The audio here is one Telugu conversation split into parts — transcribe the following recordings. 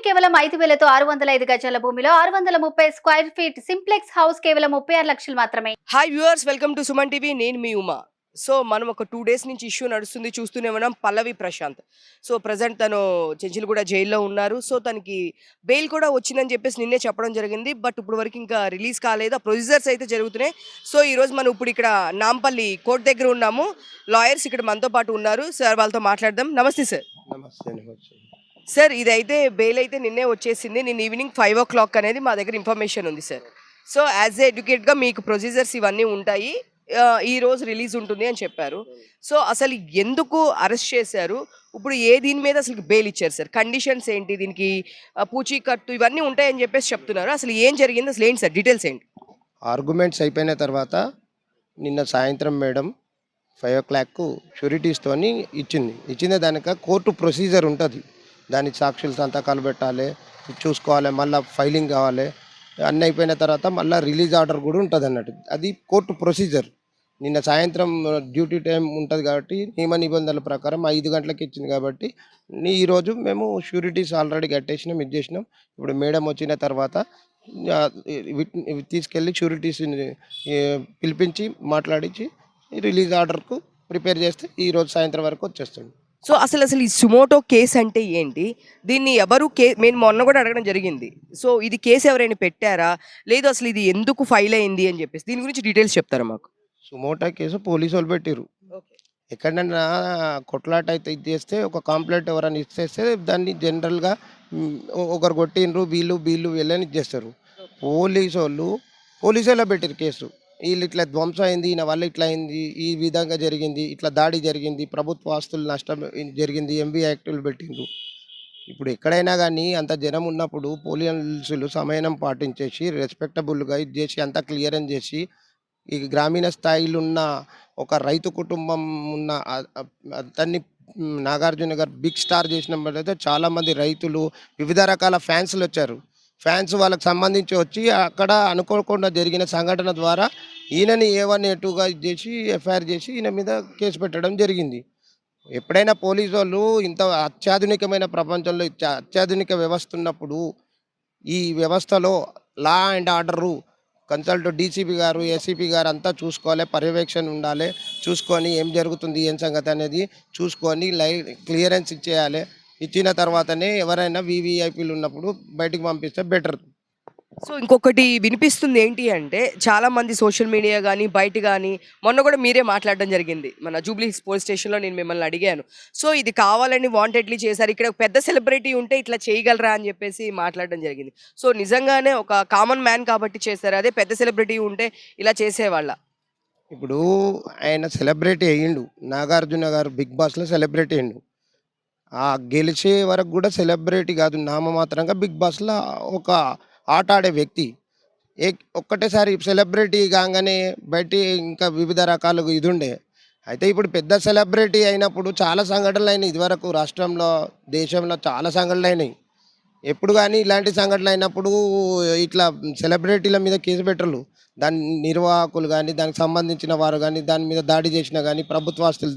కేవలం 5,000తో 605 గజాల భూమిలో 630 స్క్వేర్ ఫీట్ సింప్లెక్స్ హౌస్ కేవలం 36 లక్షలు మాత్రమే. Hi viewers, welcome to Suman TV. నేను మీ ఉమా. సో మనం ఒక 2 డేస్ నుంచి ఇష్యూ నడుస్తుంది, చూస్తూనే ఉన్నాం. పల్లవి ప్రశాంత్. సో ప్రజెంట్ తను చెంచులగూడ జైల్లో ఉన్నారు. సో తనకి బెయిల్ కూడా వచ్చిందని చెప్పేసి నిన్నే చెప్పడం జరిగింది. బట్ ఇప్పుడు వరకు ఇంకా రిలీజ్ కాలేదు. ఆ ప్రొసీజర్స్ అయితే జరుగుతున్నాయి. సో ఈరోజు మనం ఇప్పుడు ఇక్కడ నాంపల్లి కోర్ట్ దగ్గర ఉన్నాము. లాయర్స్ ఇక్కడ మనతో పాటు ఉన్నారు. సార్ వాళ్ళతో మాట్లాడదాం. నమస్తే సార్. నమస్తే నమస్తే. సార్ ఇదైతే బెయిల్ అయితే నిన్నే వచ్చేసింది. నిన్న ఈవినింగ్ 5 o'clock అనేది మా దగ్గర ఇన్ఫర్మేషన్ ఉంది సార్. సో యాజ్ ఏ అడ్వకేట్గా మీకు ప్రొసీజర్స్ ఇవన్నీ ఉంటాయి. ఈ రోజు రిలీజ్ ఉంటుంది అని చెప్పారు. సో అసలు ఎందుకు అరెస్ట్ చేశారు, ఇప్పుడు దీని మీద అసలు బెయిల్ ఇచ్చారు సార్, కండిషన్స్ ఏంటి, దీనికి పూచీకత్తు ఇవన్నీ ఉంటాయని చెప్పేసి చెప్తున్నారు. అసలు ఏం జరిగింది, అసలు ఏంటి సార్, డీటెయిల్స్ ఏంటి? ఆర్గ్యుమెంట్స్ అయిపోయిన తర్వాత నిన్న సాయంత్రం మేడం 5 o'clock షూరిటీస్తోని ఇచ్చిన దానిక కోర్టు ప్రొసీజర్ ఉంటుంది. దానికి సాక్షులు సంతకాలు పెట్టాలి, చూసుకోవాలి, మళ్ళీ ఫైలింగ్ కావాలి. అన్నీ అయిపోయిన తర్వాత మళ్ళీ రిలీజ్ ఆర్డర్ కూడా ఉంటుంది అన్నట్టు. అది కోర్టు ప్రొసీజర్. నిన్న సాయంత్రం డ్యూటీ టైం ఉంటుంది కాబట్టి నియమ నిబంధనల ప్రకారం 5 గంటలకు ఇచ్చింది కాబట్టి ఈరోజు మేము షూరిటీస్ ఆల్రెడీ కట్టేసినాం, చేసినాం. ఇప్పుడు మేడం వచ్చిన తర్వాత తీసుకెళ్ళి షూరిటీస్ పిలిపించి మాట్లాడించి రిలీజ్ ఆర్డర్కు ప్రిపేర్ చేస్తే ఈరోజు సాయంత్రం వరకు వచ్చేస్తుంది. సో అసలు ఈ సుమోటో కేసు అంటే ఏంటి, దీన్ని ఎవరు మేము మొన్న కూడా అడగడం జరిగింది. సో ఇది కేసు ఎవరైనా పెట్టారా, లేదు అసలు ఇది ఎందుకు ఫైల్ అయింది అని చెప్పేసి దీని గురించి డీటెయిల్స్ చెప్తారా మాకు? సుమోటో కేసు పోలీసు వాళ్ళు పెట్టిరు. ఎక్కడన్నా కొట్లాట అయితే ఇది చేస్తే ఒక కంప్లైంట్ ఎవరైనా ఇచ్చేస్తే దాన్ని జనరల్గా ఒకరు కొట్టిండ్రు వీళ్ళు వీళ్ళని ఇచ్చేస్తారు. పోలీసు వాళ్ళే పెట్టిరు కేసు. వీళ్ళు ఇట్లా ధ్వంసం అయింది, ఈయన వల్ల ఇట్లా అయింది, ఈ విధంగా జరిగింది, ఇట్లా దాడి జరిగింది, ప్రభుత్వ ఆస్తులు నష్టం జరిగింది, ఎంబీ యాక్టులు పెట్టిండ్రు. ఇప్పుడు ఎక్కడైనా కానీ అంత జనం ఉన్నప్పుడు పోలీసులు సమయం పాటించేసి రెస్పెక్టబుల్గా ఇది చేసి అంతా క్లియరెన్స్ చేసి ఈ గ్రామీణ స్థాయిలో ఉన్న ఒక రైతు కుటుంబం ఉన్న అతన్ని నాగార్జున గారు బిగ్ స్టార్ చేసినప్పుడైతే చాలామంది రైతులు, వివిధ రకాల ఫ్యాన్స్లు వచ్చారు. ఫ్యాన్స్ వాళ్ళకి సంబంధించి వచ్చి అక్కడ అనుకోకుండా జరిగిన సంఘటన ద్వారా ఈయనని A1 A2గా చేసి ఎఫ్ఐఆర్ చేసి ఈయన మీద కేసు పెట్టడం జరిగింది. ఎప్పుడైనా పోలీసు వాళ్ళు ఇంత అత్యాధునికమైన ప్రపంచంలో అత్యాధునిక వ్యవస్థ ఉన్నప్పుడు ఈ వ్యవస్థలో law and order consult DCP గారు, ఎస్సీపీ గారు అంతా చూసుకోవాలి, పర్యవేక్షణ ఉండాలి. చూసుకొని ఏం జరుగుతుంది, ఏం సంగతి అనేది చూసుకొని క్లియరెన్స్ ఇచ్చేయాలి. ఇచ్చిన తర్వాతనే ఎవరైనా వీవీఐపీలు ఉన్నప్పుడు బయటికి పంపిస్తే బెటర్. సో ఇంకొకటి వినిపిస్తుంది ఏంటి అంటే, చాలా మంది సోషల్ మీడియా కానీ బయట కానీ, మొన్న కూడా మీరే మాట్లాడడం జరిగింది మన జూబ్లీ పోలీస్ స్టేషన్లో, నేను మిమ్మల్ని అడిగాను. సో ఇది కావాలని వాంటెడ్లీ చేశారు, ఇక్కడ పెద్ద సెలబ్రిటీ ఉంటే ఇట్లా చేయగలరా అని చెప్పేసి మాట్లాడడం జరిగింది. సో నిజంగానే ఒక కామన్ మ్యాన్ కాబట్టి చేశారు, అదే పెద్ద సెలబ్రిటీ ఉంటే ఇలా చేసేవాళ్ళ? ఇప్పుడు ఆయన సెలబ్రిటీ అయ్యిండు, నాగార్జున గారు బిగ్ బాస్లో సెలబ్రిటీ అయ్యిండు. గెలిచే వరకు కూడా సెలబ్రిటీ కాదు, నామమాత్రంగా బిగ్ బాస్లో ఒక ఆట ఆడే వ్యక్తి. ఒక్కటేసారి సెలబ్రిటీ కాగానే బయట ఇంకా వివిధ రకాలుగా ఇది ఉండే. అయితే ఇప్పుడు పెద్ద సెలబ్రిటీ అయినప్పుడు చాలా సంఘటనలు అయినాయి. ఇదివరకు రాష్ట్రంలో, దేశంలో చాలా సంఘటనలు అయినాయి. ఎప్పుడు కానీ ఇలాంటి సంఘటనలు అయినప్పుడు ఇట్లా సెలబ్రిటీల మీద కేసు పెట్టరు. దాని నిర్వాహకులు కానీ, దానికి సంబంధించిన వారు కానీ, దాని మీద దాడి చేసిన కానీ, ప్రభుత్వ ఆస్తులు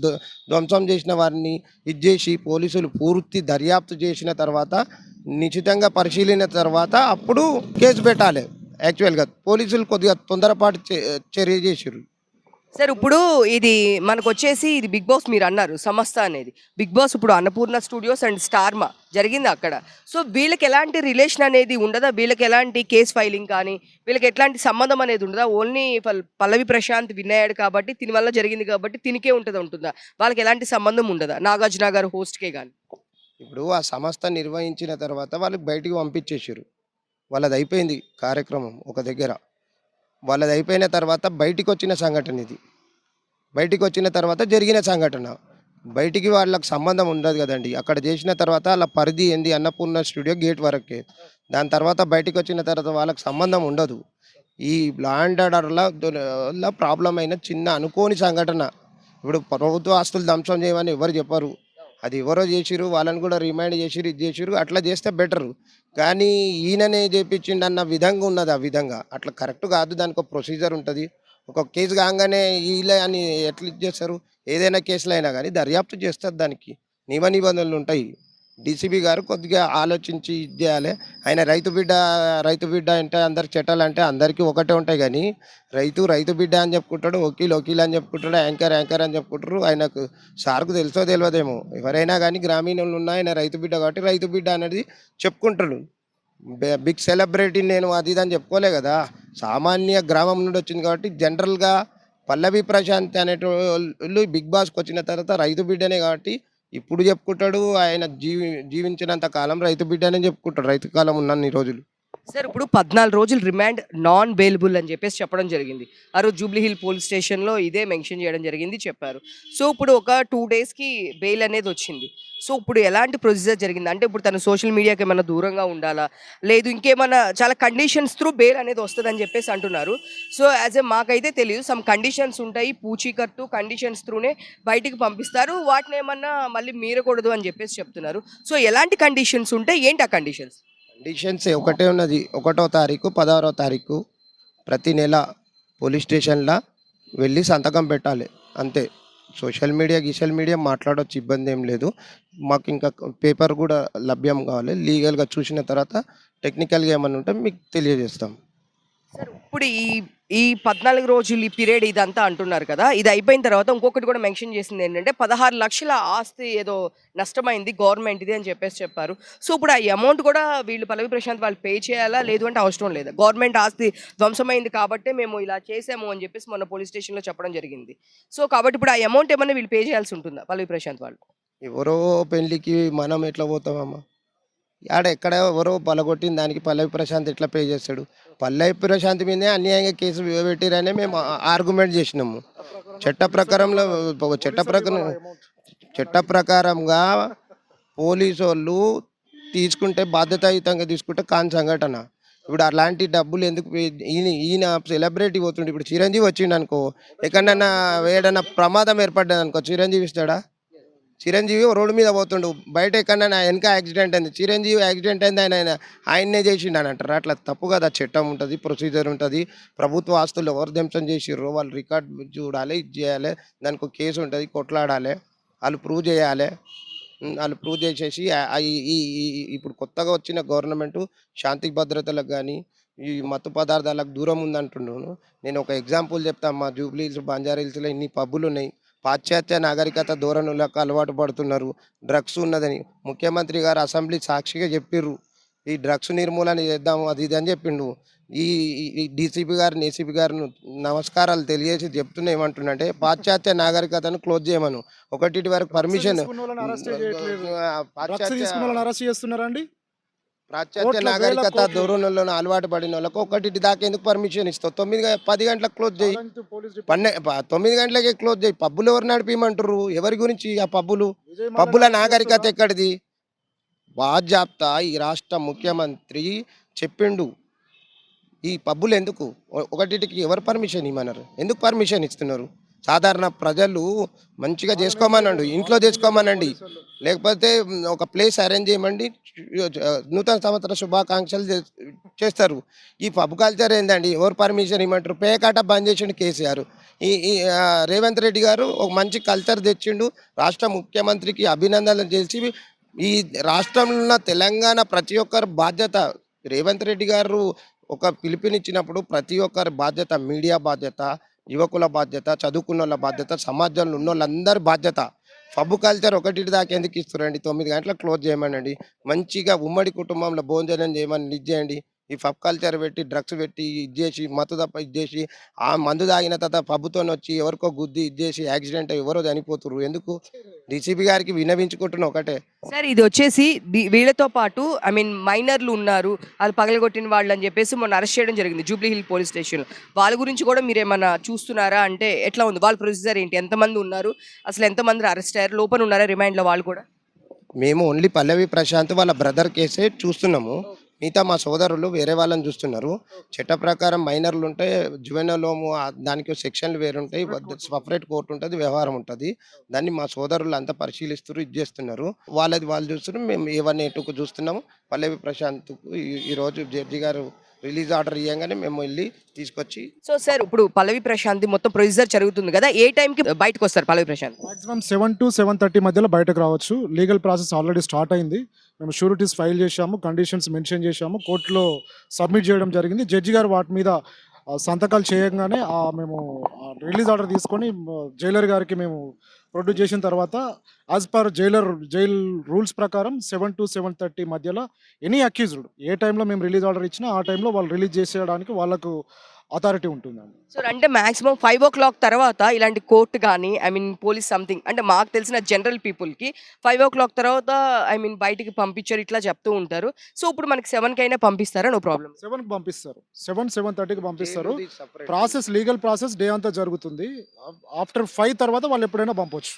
ధ్వంసం చేసిన వారిని ఇది చేసి పోలీసులు పూర్తి దర్యాప్తు చేసిన తర్వాత, నిశ్చితంగా పరిశీలిన తర్వాత అప్పుడు కేసు పెట్టాలి. యాక్చువల్గా పోలీసులు కొద్దిగా తొందరపాటు చర్య చేసారు. సార్ ఇప్పుడు ఇది మనకు వచ్చేసి ఇది బిగ్ బాస్ మీరు అన్నారు సంస్థ అనేది. బిగ్ బాస్ ఇప్పుడు అన్నపూర్ణ స్టూడియోస్ అండ్ స్టార్మా జరిగింది అక్కడ. సో వీళ్ళకి ఎలాంటి రిలేషన్ అనేది ఉండదా, వీళ్ళకి ఎలాంటి కేసు ఫైలింగ్ కానీ వీళ్ళకి ఎట్లాంటి సంబంధం అనేది ఉండదా? ఓన్లీ పల్లవి ప్రశాంత్ విన్ అయ్యాడు కాబట్టి దీని వల్ల జరిగింది కాబట్టి తినికే ఉంటుందా? వాళ్ళకి ఎలాంటి సంబంధం ఉండదా నాగార్జున గారు హోస్ట్కే కానీ? ఇప్పుడు ఆ సంస్థ నిర్వహించిన తర్వాత వాళ్ళకి బయటికి పంపించేసారు. వాళ్ళది అయిపోయింది కార్యక్రమం ఒక దగ్గర. వాళ్ళది అయిపోయిన తర్వాత బయటికి వచ్చిన సంఘటన ఇది. బయటికి వచ్చిన తర్వాత జరిగిన సంఘటన. బయటికి వాళ్ళకి సంబంధం ఉండదు కదండి. అక్కడ చేసిన తర్వాత వాళ్ళ పరిధి ఏంది, అన్నపూర్ణ స్టూడియో గేట్ వరకే. దాని తర్వాత బయటికి వచ్చిన తర్వాత వాళ్ళకి సంబంధం ఉండదు. ఈ లా అండ్ ఆర్డర్లో ప్రాబ్లం అయిన చిన్న అనుకోని సంఘటన. ఇప్పుడు ప్రభుత్వ ఆస్తులు ధ్వంసం చేయమని ఎవరు చెప్పరు. అది ఎవరో చేసిరు, వాళ్ళని కూడా రిమైండ్ చేసిరు, ఇది చేసిరు, అట్లా చేస్తే బెటరు. కానీ ఈయననే చేపించిండు అన్న విధంగా ఉన్నది. ఆ విధంగా అట్లా కరెక్ట్ కాదు. దానికి ఒక ప్రొసీజర్ ఉంటుంది. ఒక కేసు కాగానే వీళ్ళే అని ఎట్లా చేస్తారు? ఏదైనా కేసులో అయినా కానీ దర్యాప్తు చేస్తారు, దానికి నియమ నిబంధనలు ఉంటాయి. డీసీబీ గారు కొద్దిగా ఆలోచించి ఇది చేయాలి. ఆయన రైతు బిడ్డ అంటే అందరికి చట్టాలంటే అందరికీ ఒకటే ఉంటాయి కానీ రైతు బిడ్డ అని చెప్పుకుంటాడు, వకీల్ అని చెప్పుకుంటాడు, యాంకర్ అని చెప్పుకుంటారు. ఆయనకు సార్కు తెలుసో తెలియదేమో, ఎవరైనా కానీ గ్రామీణులు ఉన్న ఆయన రైతు బిడ్డ కాబట్టి రైతు బిడ్డ అనేది చెప్పుకుంటాడు. బిగ్ సెలబ్రిటీ నేను అది ఇది అని చెప్పుకోలే కదా, సామాన్య గ్రామం నుండి వచ్చింది కాబట్టి జనరల్గా పల్లవి ప్రశాంత్ అనేటోళ్ళు బిగ్ బాస్కి వచ్చిన తర్వాత రైతు బిడ్డనే కాబట్టి ఇప్పుడు చెప్పుకుంటాడు. ఆయన జీవించినంత కాలం రైతు బిడ్డనే చెప్పుకుంటాడు, రైతు కాలం ఉన్నన్ని రోజులు. సార్ ఇప్పుడు 14 రోజులు రిమాండ్ నాన్ బెయిలబుల్ అని చెప్పేసి చెప్పడం జరిగింది. ఆ రోజు జూబ్లీ హిల్ పోలీస్ స్టేషన్లో ఇదే మెన్షన్ చేయడం జరిగింది, చెప్పారు. సో ఇప్పుడు ఒక 2 డేస్కి బెయిల్ అనేది వచ్చింది. సో ఇప్పుడు ఎలాంటి ప్రొసీజర్ జరిగింది అంటే ఇప్పుడు తను సోషల్ మీడియాకి ఏమైనా దూరంగా ఉండాలా, లేదు ఇంకేమైనా చాలా కండిషన్స్ త్రూ బెయిల్ అనేది వస్తుందని చెప్పేసి అంటున్నారు. సో యాజ్ ఏ మాకైతే తెలియదు, సమ్ కండిషన్స్ ఉంటాయి, పూచీకత్తు కండిషన్స్ త్రూనే బయటికి పంపిస్తారు, వాటిని ఏమన్నా మళ్ళీ మీరకూడదు అని చెప్పేసి చెప్తున్నారు. సో ఎలాంటి కండిషన్స్ ఉంటాయి, ఏంటి ఆ కండిషన్స్? కండిషన్స్ ఒకటే ఉన్నది. 1వ తారీఖు 16వ తారీఖు ప్రతి నెల పోలీస్ స్టేషన్లో వెళ్ళి సంతకం పెట్టాలి, అంతే. సోషల్ మీడియా మాట్లాడవచ్చు, ఇబ్బంది ఏం లేదు. మాకు ఇంకా పేపర్ కూడా లభ్యం కావాలి. లీగల్గా చూసిన తర్వాత టెక్నికల్గా ఏమైనా ఉంటే మీకు తెలియజేస్తాం. సార్ ఇప్పుడు ఈ 14 రోజులు ఈ పీరియడ్ ఇదంతా అంటున్నారు కదా, ఇది అయిపోయిన తర్వాత ఇంకొకటి కూడా మెన్షన్ చేసింది ఏంటంటే 16 లక్షల ఆస్తి ఏదో నష్టమైంది గవర్నమెంట్ ఇది అని చెప్పేసి చెప్పారు. సో ఇప్పుడు ఆ అమౌంట్ కూడా వీళ్ళు పల్లవి ప్రశాంత్ వాళ్ళు పే చేయాలా, లేదు అంటే అవసరం లేదా? గవర్నమెంట్ ఆస్తి ధ్వంసమైంది కాబట్టి మేము ఇలా చేసాము అని చెప్పేసి మొన్న పోలీస్ స్టేషన్లో చెప్పడం జరిగింది. సో కాబట్టి ఇప్పుడు ఆ అమౌంట్ ఏమన్నా వీళ్ళు పే చేయాల్సి ఉంటుందా పల్లవి ప్రశాంత్ వాళ్ళు? ఎవరో పెళ్ళికి మనం ఎట్లా పోతామమ్మా? ఎక్కడ ఎవరో పలగొట్టిన దానికి పల్లవి ప్రశాంత్ ఎట్లా పే చేస్తాడు? పల్లవి ప్రశాంత్ మీదే అన్యాయంగా కేసు పెట్టిరనే మేము ఆర్గ్యుమెంట్ చేసినాము. చట్ట ప్రకారంగా పోలీసు వాళ్ళు తీసుకుంటే బాధ్యతాయుతంగా తీసుకుంటే కాని సంఘటన. ఇప్పుడు అలాంటి డబ్బులు ఎందుకు ఈయన సెలబ్రిటీ పోతుండే. ఇప్పుడు చిరంజీవి వచ్చిండు అనుకో, ఎక్కడన్నా ఏడన్నా ప్రమాదం ఏర్పడ్డది అనుకో, చిరంజీవి ఇస్తాడా? చిరంజీవి రోడ్డు మీద పోతుండు, బయట ఎక్కడన్నా వెనక యాక్సిడెంట్ అయింది, చిరంజీవి యాక్సిడెంట్ అయింది ఆయన్నే చేసిండు అని అంటారు. అట్లా తప్పు కదా. చట్టం ఉంటుంది, ప్రొసీజర్ ఉంటుంది. ప్రభుత్వ ఆస్తులు ఎవరు ధ్వంసం చేసిర్రో వాళ్ళు రికార్డ్ చూడాలి, ఇది చేయాలి, దానికి ఒక కేసు ఉంటుంది, కొట్లాడాలి, వాళ్ళు ప్రూవ్ చేయాలి. వాళ్ళు ప్రూవ్ చేసేసి ఇప్పుడు కొత్తగా వచ్చిన గవర్నమెంట్ శాంతి భద్రతలకు కానీ ఈ మత్తు పదార్థాలకు దూరం ఉందంటున్నాను. నేను ఒక ఎగ్జాంపుల్ చెప్తాను. మా జూబ్లీ హిల్స్, బంజారా హిల్స్లో ఇన్ని పబ్బులు ఉన్నాయి. పాశ్చాత్య నాగరికత ధోరణులకు అలవాటు పడుతున్నారు. డ్రగ్స్ ఉన్నదని ముఖ్యమంత్రి గారు అసెంబ్లీ సాక్షిగా చెప్పిర్రు. ఈ డ్రగ్స్ నిర్మూలన చేద్దాము అది ఇది అని చెప్పిండు. ఈ డీసీపీ గారిని, ఏసీపీ గారిని నమస్కారాలు తెలియజేసి చెప్తున్నా ఏమంటున్నంటే పాశ్చాత్య నాగరికతను క్లోజ్ చేయమను. ఒకటి వరకు పర్మిషన్ పాశ్చాత్య నాగరికత ధోరణులను అలవాటు పడిన వాళ్ళకు 1 దాకా ఎందుకు పర్మిషన్ ఇస్తావు? 10 గంటలకు క్లోజ్ చేయి, 9 గంటలకే క్లోజ్ చేయి. పబ్బులు ఎవరు నడిపిమంటారు? ఎవరి గురించి ఆ పబ్బుల నాగరికత ఎక్కడిది? బాజాప్తా ఈ రాష్ట్ర ముఖ్యమంత్రి చెప్పిండు. ఈ పబ్బులు ఎందుకు 1కి ఎవరు పర్మిషన్ ఇవ్వమన్నారు? ఎందుకు పర్మిషన్ ఇస్తున్నారు? సాధారణ ప్రజలు మంచిగా చేసుకోమనండి, ఇంట్లో చేసుకోమనండి, లేకపోతే ఒక ప్లేస్ అరేంజ్ చేయమండి, నూతన సంవత్సర శుభాకాంక్షలు చేస్తారు. ఈ పబ్ కల్చర్ ఏందండి? ఎవరు పర్మిషన్ ఇవ్వమంటారు? పేకాట బంద్ చేసిండు కేసీఆర్. ఈ రేవంత్ రెడ్డి గారు ఒక మంచి కల్చర్ తెచ్చిండు. రాష్ట్ర ముఖ్యమంత్రికి అభినందనలు చేసి ఈ రాష్ట్రంలో ఉన్న తెలంగాణ ప్రతి ఒక్కరి బాధ్యత. రేవంత్ రెడ్డి గారు ఒక పిలుపునిచ్చినప్పుడు ప్రతి ఒక్కరి బాధ్యత, మీడియా బాధ్యత, యువకుల బాధ్యత, చదువుకున్న వాళ్ళ బాధ్యత, సమాజంలో ఉన్న వాళ్ళందరి బాధ్యత. పబ్ కల్చర్ 1 దాకా ఎందుకు ఇస్తారండి? 9 గంటలకు క్లోజ్ చేయమనండి. మంచిగా ఉమ్మడి కుటుంబంలో భోజనం చేయమని ఇది చేయండి. ఈ పబ్ కల్చర్ పెట్టి డ్రగ్స్ పెట్టి ఇది చేసి మత్తు తప్ప ఇది చేసి ఆ మందు తాగిన తర్వాత పబ్బుతో వచ్చి ఎవరికో గుద్ది ఇది చేసి యాక్సిడెంట్ ఎవరో చనిపోతున్నారు. ఎందుకు? డీసీపీ గారికి విన్నవించుకుంటున్నా ఒకటే. సార్ ఇది వచ్చేసి వీళ్ళతో పాటు ఐ మీన్ మైనర్లు ఉన్నారు, వాళ్ళు పగలగొట్టిన వాళ్ళు అని చెప్పేసి మొన్న అరెస్ట్ చేయడం జరిగింది జూబ్లీ హిల్ పోలీస్ స్టేషన్లో. వాళ్ళ గురించి కూడా మీరు ఏమన్నా చూస్తున్నారా? అంటే ఎట్లా ఉంది వాళ్ళ ప్రొసీజర్ ఏంటి? ఎంతమంది ఉన్నారు, అసలు ఎంతమంది అరెస్ట్ అయ్యారు, లోపల ఉన్నారా రిమైండ్లో వాళ్ళు కూడా? మేము ఓన్లీ పల్లవి ప్రశాంత్ వాళ్ళ బ్రదర్ కేసే చూస్తున్నాము. మిగతా మా సోదరులు వేరే వాళ్ళని చూస్తున్నారు. చట్ట ప్రకారం మైనర్లు ఉంటే జువెనలోము దానికి సెక్షన్లు వేరుంటాయి, సపరేట్ కోర్టు ఉంటుంది, వ్యవహారం ఉంటుంది. దాన్ని మా సోదరులు అంతా పరిశీలిస్తారు, ఇది చేస్తున్నారు. వాళ్ళది వాళ్ళు చూస్తున్నారు, మేము A1 A2కు చూస్తున్నాము. పల్లవి ప్రశాంత్కు ఈరోజు జడ్జి గారు రిలీజ్ ఆర్డర్ ఇవ్వగానే మేము వెళ్ళి తీసుకొచ్చి సో సార్ ఇప్పుడు పల్లవి ప్రశాంత్ మొత్తం ప్రొసీజర్ జరుగుతుంది కదా, ఏ టైంకి బయటకు వస్తారు పల్లవి ప్రశాంత్? మాక్సిమం 7 to 7:30 మధ్యలో బయటకు రావచ్చు. లీగల్ ప్రాసెస్ ఆల్రెడీ స్టార్ట్ అయింది. మేము షూరిటీస్ ఫైల్ చేశాము, కండిషన్స్ మెన్షన్ చేశాము, కోర్టులో సబ్మిట్ చేయడం జరిగింది. జడ్జి గారు వాటి మీద సంతకాలు చేయగానే మేము రిలీజ్ ఆర్డర్ తీసుకొని జైలర్ గారికి మేము ప్రొడ్యూస్ చేసిన తర్వాత యాజ్ పర్ జైల్ రూల్స్ ప్రకారం 7 to 7:30 మధ్యలో ఎనీ అక్యూజ్డ్ ఏ టైంలో మేము రిలీజ్ ఆర్డర్ ఇచ్చినా ఆ టైంలో వాళ్ళు రిలీజ్ చేసేయడానికి వాళ్ళకు అథారిటీ ఉంటుందండి. సో అంటే మాక్సిమం 5 o'clock తర్వాత ఇలాంటి కోర్టు కానీ పోలీస్ సంథింగ్ అంటే మాకు తెలిసిన జనరల్ పీపుల్కి 5 o'clock తర్వాత బయటికి పంపించారు ఇట్లా చెప్తూ ఉంటారు. సో ఇప్పుడు మనకి 7 కైనా పంపిస్తారా? No problem. 7కి పంపిస్తారు. 7:30కి పంపిస్తారు. జైలుది separate. Process legal process day అంతా జరుగుతుంది. ఆఫ్టర్ 5 తర్వాత వాళ్ళు ఎప్పుడైనా పంపొచ్చు.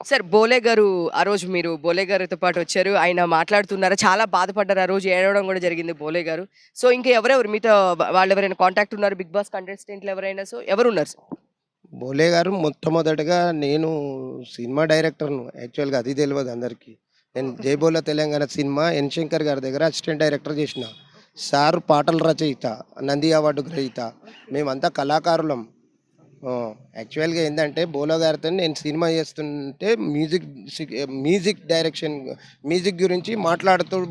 సార్ బోలే గారు ఆ రోజు మీరు బోలే గారితో పాటు వచ్చారు, ఆయన మాట్లాడుతున్నారు, చాలా బాధపడ్డారు, ఆ రోజు ఏడవడం కూడా జరిగింది బోలే గారు. సో ఇంకా ఎవరెవరు మీతో వాళ్ళు ఎవరైనా కాంటాక్ట్ ఉన్నారు? బిగ్ బాస్ కంటెస్టెంట్లు ఎవరైనా? సో ఎవరు ఉన్నారు సార్? బోలే గారు మొట్టమొదటిగా నేను సినిమా డైరెక్టర్ను, యాక్చువల్గా అది తెలియదు అందరికీ. నేను జైబోలో తెలంగాణ సినిమా ఎన్ శంకర్ గారి దగ్గర అసిస్టెంట్ డైరెక్టర్ చేసిన. సార్ పాటల రచయిత, నంది అవార్డు గ్రహీత, మేమంతా కళాకారులం. యాక్చువల్గా ఏంటంటే బోలో గారితో నేను సినిమా చేస్తుంటే మ్యూజిక్ డైరెక్షన్, మ్యూజిక్ గురించి మాట్లాడుతూ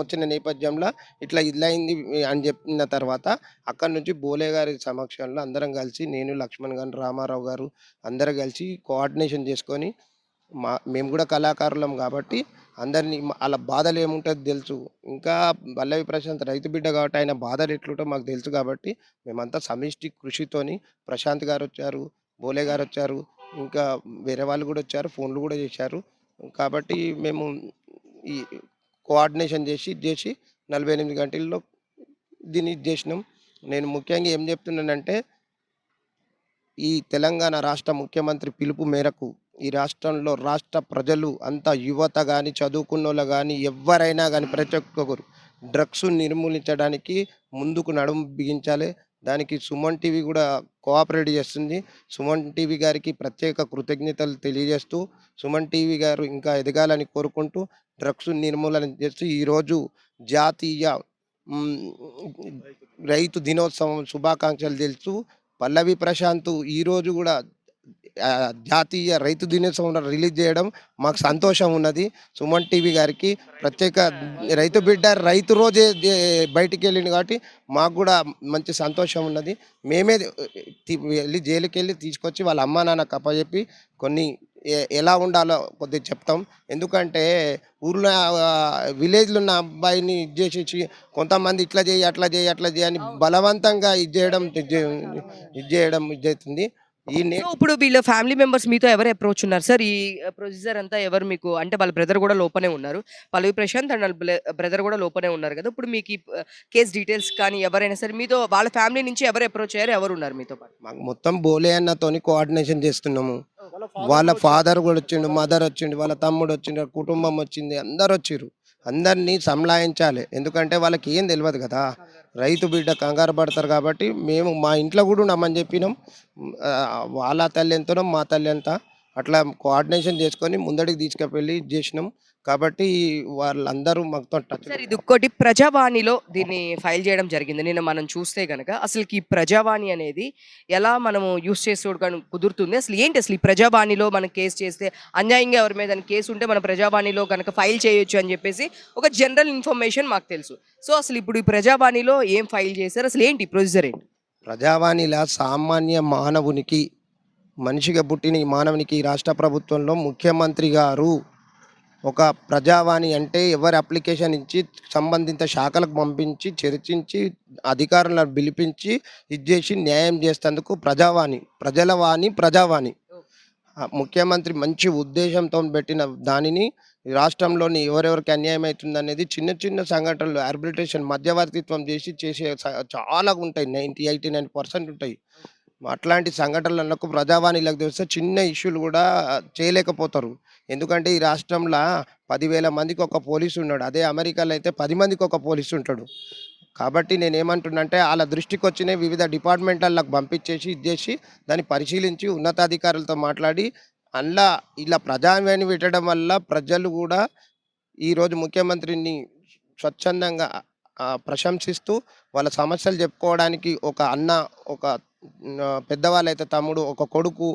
వచ్చిన నేపథ్యంలో ఇట్లా అయింది అని చెప్పిన తర్వాత అక్కడి నుంచి బోలే గారి సమక్షంలో అందరం కలిసి, నేను లక్ష్మణ్ గారు, రామారావు గారు అందరం కలిసి కోఆర్డినేషన్ చేసుకొని మేము కూడా కళాకారులం కాబట్టి అందరినీ వాళ్ళ బాధలు ఏముంటుందో తెలుసు. ఇంకా పల్లవి ప్రశాంత్ రైతు బిడ్డ కాబట్టి ఆయన బాధలు ఎట్లుంటో మాకు తెలుసు కాబట్టి మేమంతా సమిష్టి కృషితోని, ప్రశాంత్ గారు వచ్చారు, బోలే గారు వచ్చారు, ఇంకా వేరే వాళ్ళు కూడా వచ్చారు, ఫోన్లు కూడా చేశారు. కాబట్టి మేము ఈ కోఆర్డినేషన్ చేసి 48 గంటల్లో దీన్ని చేసినాం. నేను ముఖ్యంగా ఏం చెప్తున్నానంటే ఈ తెలంగాణ రాష్ట్ర ముఖ్యమంత్రి పిలుపు మేరకు ఈ రాష్ట్రంలో రాష్ట్ర ప్రజలు అంతా యువత కానీ, చదువుకున్నోళ్ళు కానీ, ఎవరైనా కానీ ప్రతి ఒక్కరు డ్రగ్స్ నిర్మూలించడానికి ముందుకు నడుము బిగించాలి. దానికి సుమన్ టీవీ కూడా కోఆపరేట్ చేస్తుంది. సుమన్ టీవీ గారికి ప్రత్యేక కృతజ్ఞతలు తెలియజేస్తూ, సుమన్ టీవీ గారు ఇంకా ఎదగాలని కోరుకుంటూ, డ్రగ్స్ నిర్మూలన చేస్తూ ఈరోజు జాతీయ రైతు దినోత్సవం శుభాకాంక్షలు తెలుస్తూ పల్లవి ప్రశాంత్ ఈరోజు కూడా జాతీయ రైతు దినోత్సవం రిలీజ్ చేయడం మాకు సంతోషం ఉన్నది. సుమన్ టీవీ గారికి ప్రత్యేక రైతు బిడ్డ రైతు రోజే బయటికి వెళ్ళింది కాబట్టి మాకు కూడా మంచి సంతోషం ఉన్నది. మేమే వెళ్ళి జైలుకి వెళ్ళి తీసుకొచ్చి వాళ్ళ అమ్మ నాన్నకు అప్పచెప్పి కొన్ని ఎలా ఉండాలో కొద్దిగా చెప్తాం. ఎందుకంటే ఊర్లో విలేజ్లో ఉన్న అబ్బాయిని ఇది చేసి కొంతమంది ఇట్లా చేయి అట్లా చేయి అని బలవంతంగా ఇది అవుతుంది. ఇప్పుడు వీళ్ళ ఫ్యామిలీ మెంబర్స్ మీతో ఎవరు అప్రోచ్ ఉన్నారు సార్? ఈ ప్రొసీజర్ అంతా ఎవరు మీకు అంటే వాళ్ళ బ్రదర్ కూడా లోపలే ఉన్నారు, పల్లవి ప్రశాంత్ అండ్ వాళ్ళ బ్రదర్ కూడా లోపలే ఉన్నారు కదా. ఇప్పుడు మీకు ఈ కేస్ డీటెయిల్స్ కానీ ఎవరైనా సరే మీతో వాళ్ళ ఫ్యామిలీ నుంచి ఎవరు అప్రోచ్ అయ్యారు, ఎవరు ఉన్నారు మీతో పాటు? మాకు మొత్తం బోలే అన్నతోని కోఆర్డినేషన్ చేస్తున్నాము. వాళ్ళ ఫాదర్ కూడా వచ్చిండు, మదర్ వచ్చిండు, వాళ్ళ తమ్ముడు వచ్చిండు, కుటుంబం వచ్చింది, అందరు వచ్చిర్రు. అందరినీ సంలాయించాలి, ఎందుకంటే వాళ్ళకి ఏం తెలియదు కదా, రైతు బిడ్డ కంగారు పడతారు కాబట్టి మేము మా ఇంట్లో కూడా ఉన్నామని చెప్పినాం. వాళ్ళ తల్లి ఎంతనో మా తల్లి ఎంత అట్లా కోఆర్డినేషన్ చేసుకొని ముందడికి తీసుకెళ్ళి చేసినాం. కాబట్టి వాళ్ళందరూ మాతో టచ్. సార్ ఇది ఒక్కటి ప్రజావాణిలో దీన్ని ఫైల్ చేయడం జరిగింది. నేను మనం చూస్తే కనుక అసలు ఈ ప్రజావాణి అనేది ఎలా మనము యూస్ చేసుకోవడానికి కుదురుతుంది, అసలు ఏంటి అసలు ఈ ప్రజావాణిలో మనం కేసు చేస్తే అన్యాయంగా ఎవరి మీద కేసు ఉంటే మన ప్రజావాణిలో కనుక ఫైల్ చేయొచ్చు అని చెప్పేసి ఒక జనరల్ ఇన్ఫర్మేషన్ మాకు తెలుసు. సో అసలు ఇప్పుడు ఈ ప్రజావాణిలో ఏం ఫైల్ చేశారు, అసలు ఏంటి ప్రొసీజర్ ఏంటి? ప్రజావాణిలో సామాన్య మానవునికి, మనిషిగా పుట్టిన ఈ మానవునికి రాష్ట్ర ప్రభుత్వంలో ముఖ్యమంత్రి గారు ఒక ప్రజావాణి అంటే ఎవరి అప్లికేషన్ ఇచ్చి సంబంధిత శాఖలకు పంపించి చర్చించి అధికారులను పిలిపించి ఇది చేసి న్యాయం చేసేందుకు ప్రజావాణి ముఖ్యమంత్రి మంచి ఉద్దేశంతో పెట్టిన దానిని రాష్ట్రంలోని ఎవరెవరికి అన్యాయం అవుతుంది అనేది చిన్న చిన్న సంఘటనలు ఆర్బిట్రేషన్ మధ్యవర్తిత్వం చేసే చాలా ఉంటాయి. 89% ఉంటాయి. అట్లాంటి సంఘటనలకు ప్రజావాణిలకు తెలిస్తే చిన్న ఇష్యూలు కూడా చేయలేకపోతారు. ఎందుకంటే ఈ రాష్ట్రంలో 10,000 మందికి ఒక పోలీసు ఉన్నాడు, అదే అమెరికాలో అయితే 10 మందికి ఒక పోలీసు ఉంటాడు. కాబట్టి నేనేమంటున్నంటే వాళ్ళ దృష్టికి వచ్చిన వివిధ డిపార్ట్మెంట్లకు పంపించేసి ఇది చేసి దాన్ని పరిశీలించి ఉన్నతాధికారులతో మాట్లాడి ఇలా ప్రజావాణి పెట్టడం వల్ల ప్రజలు కూడా ఈరోజు ముఖ్యమంత్రిని స్వచ్ఛందంగా ప్రశంసిస్తూ వాళ్ళ సమస్యలు చెప్పుకోవడానికి ఒక అన్న, ఒక పెద్దవాళ్ళైతే తమ్ముడు, ఒక కొడుకు,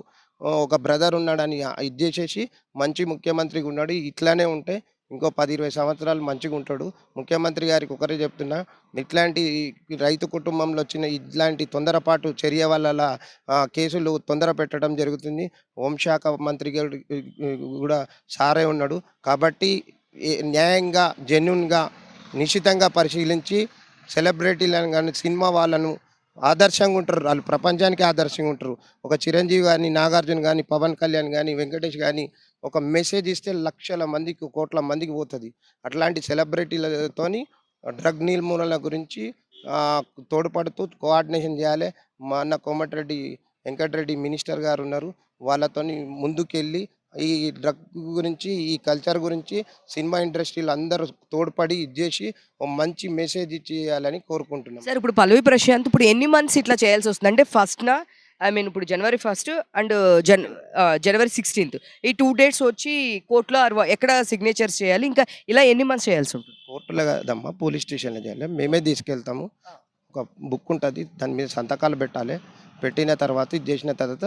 ఒక బ్రదర్ ఉన్నాడని ఇది చేసేసి మంచి ముఖ్యమంత్రిగా ఉన్నాడు. ఇట్లానే ఉంటే ఇంకో 10, 20 సంవత్సరాలు మంచిగా ఉంటాడు. ముఖ్యమంత్రి గారికి ఒకరే చెప్తున్నా, ఇట్లాంటి రైతు కుటుంబంలో వచ్చిన ఇట్లాంటి తొందరపాటు చర్య వల్ల కేసులు తొందర పెట్టడం జరుగుతుంది. హోంశాఖ మంత్రి గారు కూడా సారే ఉన్నాడు. కాబట్టి న్యాయంగా, జెన్యూన్గా, నిశితంగా పరిశీలించి సెలబ్రిటీలను కానీ, సినిమా వాళ్ళను ఆదర్శంగా ఉంటారు. వాళ్ళు ప్రపంచానికి ఆదర్శంగా ఉంటారు. ఒక చిరంజీవి కానీ, నాగార్జున కానీ, పవన్ కళ్యాణ్ కానీ, వెంకటేష్ కానీ ఒక మెసేజ్ ఇస్తే లక్షల మందికి, కోట్ల మందికి పోతుంది. అట్లాంటి సెలబ్రిటీలతోని డ్రగ్ నిర్మూలన గురించి తోడ్పడుతూ కోఆర్డినేషన్ చేయాలి. మా అన్న కోమటిరెడ్డి వెంకటరెడ్డి మినిస్టర్ గారు ఉన్నారు. వాళ్ళతోని ముందుకెళ్ళి ఈ డ్రగ్ గురించి, ఈ కల్చర్ గురించి సినిమా ఇండస్ట్రీలో అందరూ తోడ్పడి ఇది చేసి ఒక మంచి మెసేజ్ ఇచ్చేయాలని కోరుకుంటున్నాం. సార్ ఇప్పుడు పల్లవి ప్రశాంత్ ఇప్పుడు ఎన్ని మంత్స్ ఇట్లా చేయాల్సి వస్తుంది? అంటే ఫస్ట్‌నా ఐ మీన్ ఇప్పుడు జనవరి 1 అండ్ జనవరి 16 ఈ 2 డేట్స్ వచ్చి కోర్టులో ఎక్కడ సిగ్నేచర్స్ చేయాలి? ఇంకా ఇలా ఎన్ని మంత్స్ చేయాల్సి ఉంటుంది? కోర్టులో కాదమ్మా, పోలీస్ స్టేషన్లో చేయాలి. మేమే తీసుకెళ్తాము. ఒక బుక్ ఉంటుంది, దాని మీద సంతకాలు పెట్టాలి. పెట్టిన తర్వాత ఇది చేసిన తర్వాత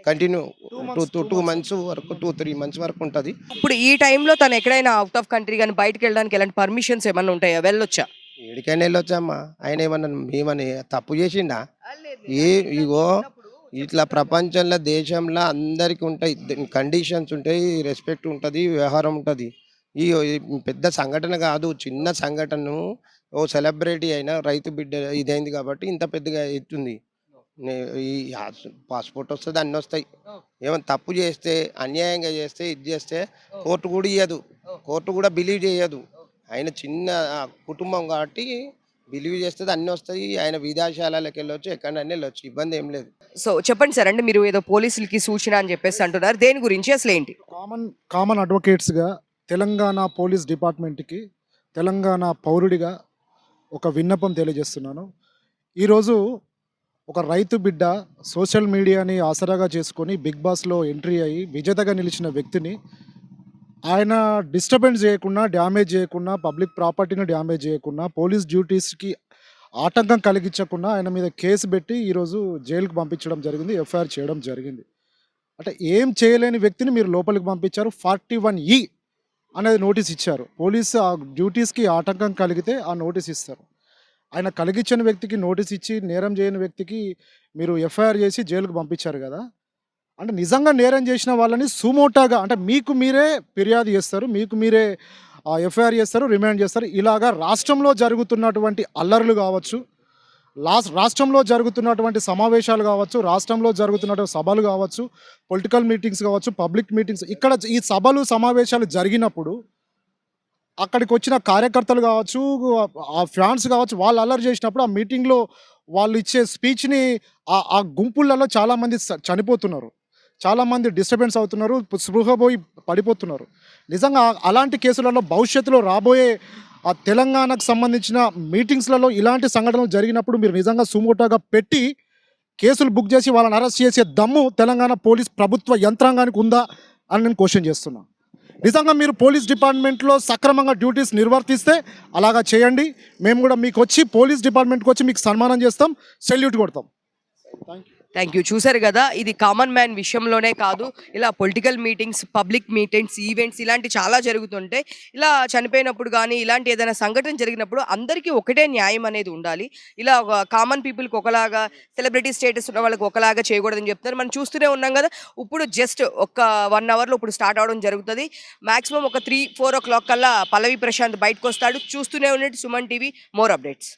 కంటిన్యూ 2 మంత్స్ వరకు, 2-3 మంత్స్ వరకు ఉంటుంది. ఇప్పుడు ఈ టైంలో తను ఎక్కడైనా అవుట్ ఆఫ్ కంట్రీ కానీ బయటకు వెళ్ళడానికి ఎలాంటి పర్మిషన్స్ ఏమన్నా ఉంటాయా? వెళ్ళొచ్చా? ఏడికైనా వెళ్ళొచ్చమ్మా. ఆయన ఏమన్నా మేమని తప్పు చేసిండా? ఇగో ఇట్లా ప్రపంచంలో, దేశంలో అందరికీ ఉంటాయి కండిషన్స్, ఉంటాయి, రెస్పెక్ట్ ఉంటుంది, వ్యవహారం ఉంటుంది. ఈ పెద్ద సంఘటన కాదు, చిన్న సంఘటన. ఓ సెలబ్రిటీ అయినా రైతు బిడ్డ ఇదైంది కాబట్టి ఇంత పెద్దగా అవుతుంది. ఈ పాస్పోర్ట్ వస్తుంది, అన్నీ వస్తాయి. ఏమైనా తప్పు చేస్తే, అన్యాయంగా చేస్తే, ఇది చేస్తే కోర్టు కూడా ఇవ్వదు. కోర్టు కూడా బిలీవ్ చేయదు. ఆయన చిన్న కుటుంబం కాబట్టి బిలీవ్ చేస్తుంది, అన్నీ వస్తాయి. ఆయన విదేశాలకు వెళ్ళొచ్చు, ఎక్కడైనా వెళ్ళొచ్చు, ఇబ్బంది ఏం లేదు. సో చెప్పండి సార్, అంటే మీరు ఏదో పోలీసులకి సూచన అని చెప్పేసి అంటున్నారు, దేని గురించి అసలు ఏంటి? కామన్ అడ్వకేట్స్గా తెలంగాణ పోలీస్ డిపార్ట్మెంట్కి, తెలంగాణ పౌరుడిగా ఒక విన్నపం తెలియజేస్తున్నాను. ఈరోజు ఒక రైతు బిడ్డ సోషల్ మీడియాని ఆసరాగా చేసుకొని బిగ్ బాస్లో ఎంట్రీ అయ్యి విజేతగా నిలిచిన వ్యక్తిని ఆయన డిస్టర్బెన్స్ చేయకుండా, డ్యామేజ్ చేయకుండా, పబ్లిక్ ప్రాపర్టీని డ్యామేజ్ చేయకుండా, పోలీస్ డ్యూటీస్కి ఆటంకం కలిగించకుండా ఆయన మీద కేసు పెట్టి ఈరోజు జైలుకి పంపించడం జరిగింది, ఎఫ్ఐఆర్ చేయడం జరిగింది. అంటే ఏం చేయలేని వ్యక్తిని మీరు లోపలికి పంపించారు. 41E అనేది నోటీస్ ఇచ్చారు. పోలీసు ఆ డ్యూటీస్కి ఆటంకం కలిగితే ఆ నోటీస్ ఇస్తారు. ఆయన కలిగించిన వ్యక్తికి నోటీస్ ఇచ్చి, నేరం చేయని వ్యక్తికి మీరు ఎఫ్ఐఆర్ చేసి జైలుకు పంపించారు కదా. అంటే నిజంగా నేరం చేసిన వాళ్ళని సుమోటాగా, అంటే మీకు మీరే ఫిర్యాదు చేస్తారు, మీకు మీరే ఎఫ్ఐఆర్ చేస్తారు, రిమాండ్ చేస్తారు. ఇలాగా రాష్ట్రంలో జరుగుతున్నటువంటి అల్లర్లు కావచ్చు, రాష్ట్రంలో జరుగుతున్నటువంటి సమావేశాలు కావచ్చు, రాష్ట్రంలో జరుగుతున్నటువంటి సభలు కావచ్చు, పొలిటికల్ మీటింగ్స్ కావచ్చు, పబ్లిక్ మీటింగ్స్, ఇక్కడ ఈ సభలు సమావేశాలు జరిగినప్పుడు అక్కడికి వచ్చిన కార్యకర్తలు కావచ్చు, ఆ ఫ్యాన్స్ కావచ్చు, వాళ్ళు అల్లరి చేసినప్పుడు ఆ మీటింగ్లో వాళ్ళు ఇచ్చే స్పీచ్ని ఆ గుంపులలో చాలామంది చనిపోతున్నారు, చాలామంది డిస్టర్బెన్స్ అవుతున్నారు, స్పృహ పోయి పడిపోతున్నారు. నిజంగా అలాంటి కేసులలో భవిష్యత్తులో రాబోయే ఆ తెలంగాణకు సంబంధించిన మీటింగ్స్లలో ఇలాంటి సంఘటనలు జరిగినప్పుడు మీరు నిజంగా సుమోటోగా పెట్టి కేసులు బుక్ చేసి వాళ్ళని అరెస్ట్ చేసే దమ్ము తెలంగాణ పోలీస్ ప్రభుత్వ యంత్రాంగానికి ఉందా అని నేను క్వశ్చన్ చేస్తున్నాను. నిజంగా మీరు పోలీస్ డిపార్ట్మెంట్లో సక్రమంగా డ్యూటీస్ నిర్వర్తిస్తే అలాగా చేయండి. మేము కూడా మీకు వచ్చి పోలీస్ డిపార్ట్మెంట్కి వచ్చి మీకు సన్మానం చేస్తాం, సెల్యూట్ కొడతాం. Thank you. చూసారు కదా, ఇది కామన్ మ్యాన్ విషయంలోనే కాదు, ఇలా political meetings, public meetings, events ఇలాంటి చాలా జరుగుతుంటాయి. ఇలా చనిపోయినప్పుడు కానీ ఇలాంటి ఏదైనా సంఘటన జరిగినప్పుడు అందరికీ ఒకటే న్యాయం అనేది ఉండాలి. ఇలా ఒక కామన్ పీపుల్కి ఒకలాగా, సెలబ్రిటీ స్టేటస్ ఉన్న వాళ్ళకి ఒకలాగా చేయకూడదని చెప్తారు. మనం చూస్తూనే ఉన్నాం కదా, ఇప్పుడు జస్ట్ ఒక 1 అవర్లో ఇప్పుడు స్టార్ట్ అవడం జరుగుతుంది. మాక్సిమం ఒక 3-4 o'clock కల్లా పల్లవి ప్రశాంత్ బయటకు వస్తాడు. చూస్తూనే ఉండండి సుమన్ టీవీ, మోర్ అప్డేట్స్.